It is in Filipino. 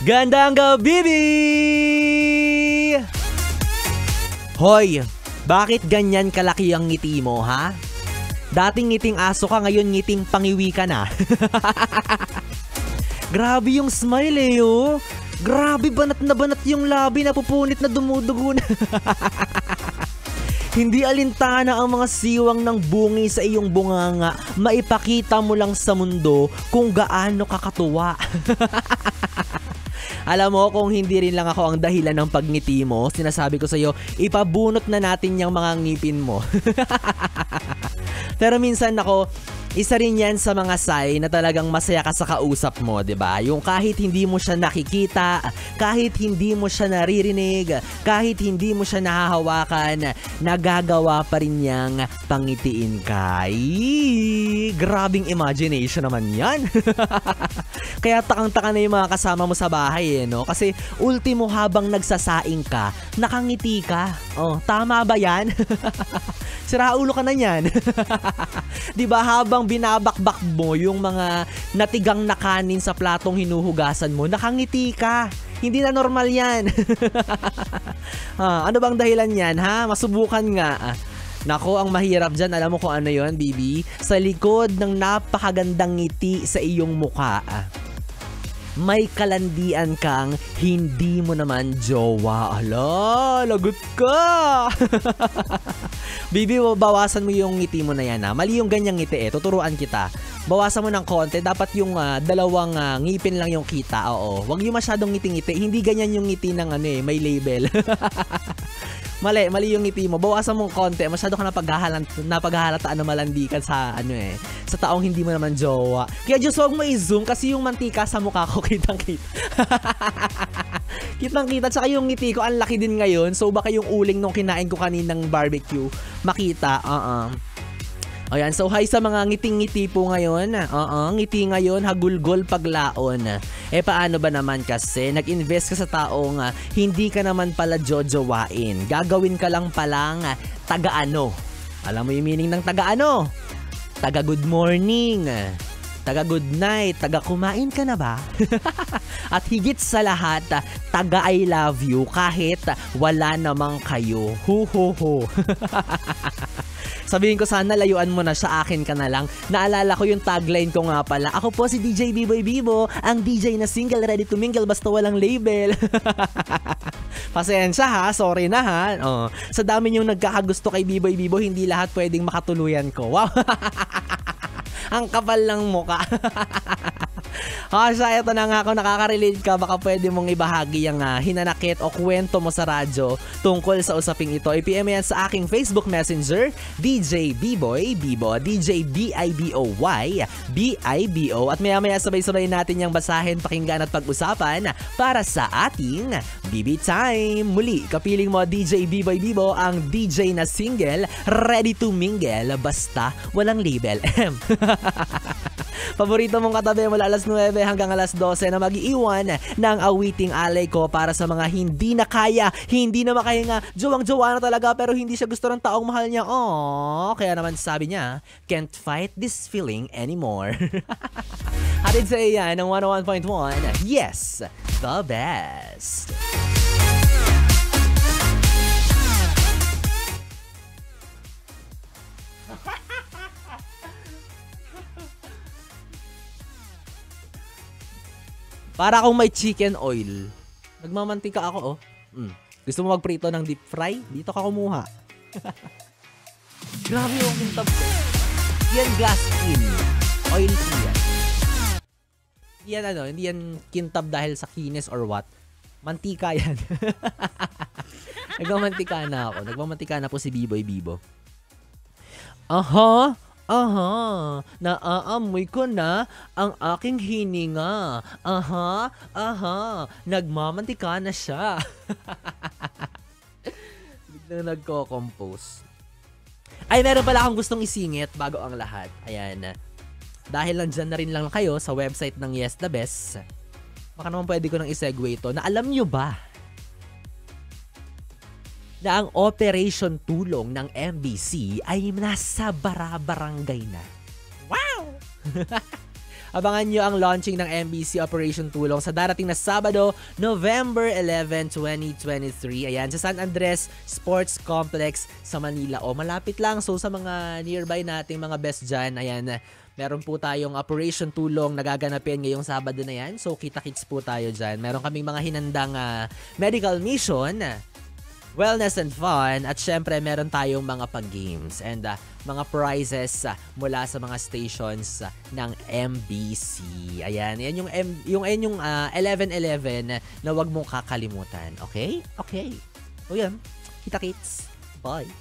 Gandang gabi! Hoy, bakit ganyan kalaki ang ngiti mo, ha? Dating ngiting aso ka, ngayon ngiting pangiwi ka na. Grabe yung smile eh, oh. Grabe, banat na banat yung labi, napupunit na dumudugo na. Hindi alintana ang mga siwang ng bungi sa iyong bunganga, maipakita mo lang sa mundo kung gaano kakatuwa. Alam mo, kung hindi rin lang ako ang dahilan ng pagngiti mo, sinasabi ko sa'yo, ipabunot na natin yung mga ngipin mo. Pero minsan ako, isa rin yan sa mga sign na talagang masaya ka sa kausap mo, 'di ba? Yung kahit hindi mo siya nakikita, kahit hindi mo siya naririnig, kahit hindi mo siya nahahawakan, nagagawa pa rin niyang pangitiin ka. Grabing imagination naman yan. Kaya takang-taka na yung mga kasama mo sa bahay, no? Kasi ultimo habang nagsasaing ka, nakangiti ka. Oh, tama ba yan? Sira ulo ka na yan. 'Di ba, habang binabakbak mo yung mga natigang na kanin sa platong hinuhugasan mo, nakangiti ka. Hindi na normal yan. Ano bang dahilan yan, ha? Masubukan nga. Nako, ang mahirap dyan, alam mo kung ano yon, Bibi? Sa likod ng napakagandang ngiti sa iyong mukha, may kalandian kang hindi mo naman jowa. Ala, lagot ka. Bibi, bawasan mo yung ngiti mo na yan, ha? Mali yung ganyang ngiti, tuturuan kita. Bawasan mo ng konti, dapat yung dalawang ngipin lang yung kita. Oo, wag yung masyadong ngiti-ngiti. Hindi ganyan yung ngiti ng may label. Mali yung ngiti mo. Bawasan mong konti. Masyado ka napaghahalataan na malandi ka sa sa taong hindi mo naman jowa. Kaya just wag mo i-zoom kasi yung mantika sa mukha ko kitang-kita. Kitang-kita, tsaka yung ngiti ko ang laki din ngayon. So baka yung uling nung kinain ko kaninang barbecue makita. Ayan, so hi sa mga ngiting-ngiti po ngayon. Ngiti ngayon, hagulgol paglaon. Paano ba naman kasi? Nag-invest ka sa taong hindi ka naman pala jojowain. Gagawin ka lang palang taga-ano. Alam mo yung meaning ng taga-ano? Taga-good morning. Taga-good night. Taga-kumain ka na ba? At higit sa lahat, taga-I love you kahit wala namang kayo. Ho. Sabihin ko sana layuan mo na, sa akin ka na lang. Naalala ko yung tagline ko nga pala. Ako po si DJ Biboy Bibo, ang DJ na single, ready to mingle basta walang label. Pasensya ha, sorry na ha. Sa dami yung nagkakagusto kay Biboy Bibo, hindi lahat pwedeng makatuluyan ko. Wow. Ang kapal ng muka. Siya, ito na nga, kung nakaka-relate ka, baka pwede mong ibahagi yung hinanakit o kwento mo sa radyo tungkol sa usaping ito. I-PM yan sa aking Facebook Messenger, DJ Biboy Bibo, DJ B-I-B-O-Y B-I-B-O. At maya-maya sabay-sabay natin yung basahin, pakinggan at pag-usapan para sa ating BB Time. Muli, kapiling mo DJ Biboy Bibo, ang DJ na single, ready to mingle, basta walang label. Paborito mong katabi mula alas 9 hanggang alas 12 na mag-iiwan ng awiting alay ko para sa mga hindi na kaya, hindi na makahinga, jowang-jowa na talaga pero hindi siya gusto ng taong mahal niya. Kaya naman sabi niya, can't fight this feeling anymore. Hatid sa iyan ng 101.1, yes, the best. Para akong may chicken oil. Nagmamantika ako, Gusto mo magprito ng deep fry? Dito ka kumuha. Grabe yung kintab ko. Yan glass skin. Oil yan. Hindi yan kintab dahil sa kinis or what. Mantika yan. Nagmamantika na ako. Nagmamantika na po si Biboy Bibo. Naaamoy ko na ang aking hininga. Nagmamantika na siya. Biglang nagko-compose. Ay, meron pala akong gustong isingit bago ang lahat. Ayan. Dahil nandyan na rin lang kayo sa website ng Yes the Best, baka naman pwede ko nang isegue ito na alam nyo ba na ang Operation Tulong ng MBC ay nasa Barabarangay na. Wow! Abangan nyo ang launching ng MBC Operation Tulong sa darating na Sabado, November 11, 2023. Ayan, sa San Andres Sports Complex sa Manila. O, malapit lang. So, sa mga nearby nating mga best dyan, ayan, meron po tayong Operation Tulong na gaganapin ngayong Sabado na yan. So, kita-kits po tayo dyan. Meron kaming mga hinandang medical mission, wellness and fun, at syempre meron tayong mga pag-games and mga prizes mula sa mga stations ng MBC. Ayan, yan yung 11-11 na wag mong kakalimutan. Okay? Okay. O yan, kita-kits. Bye.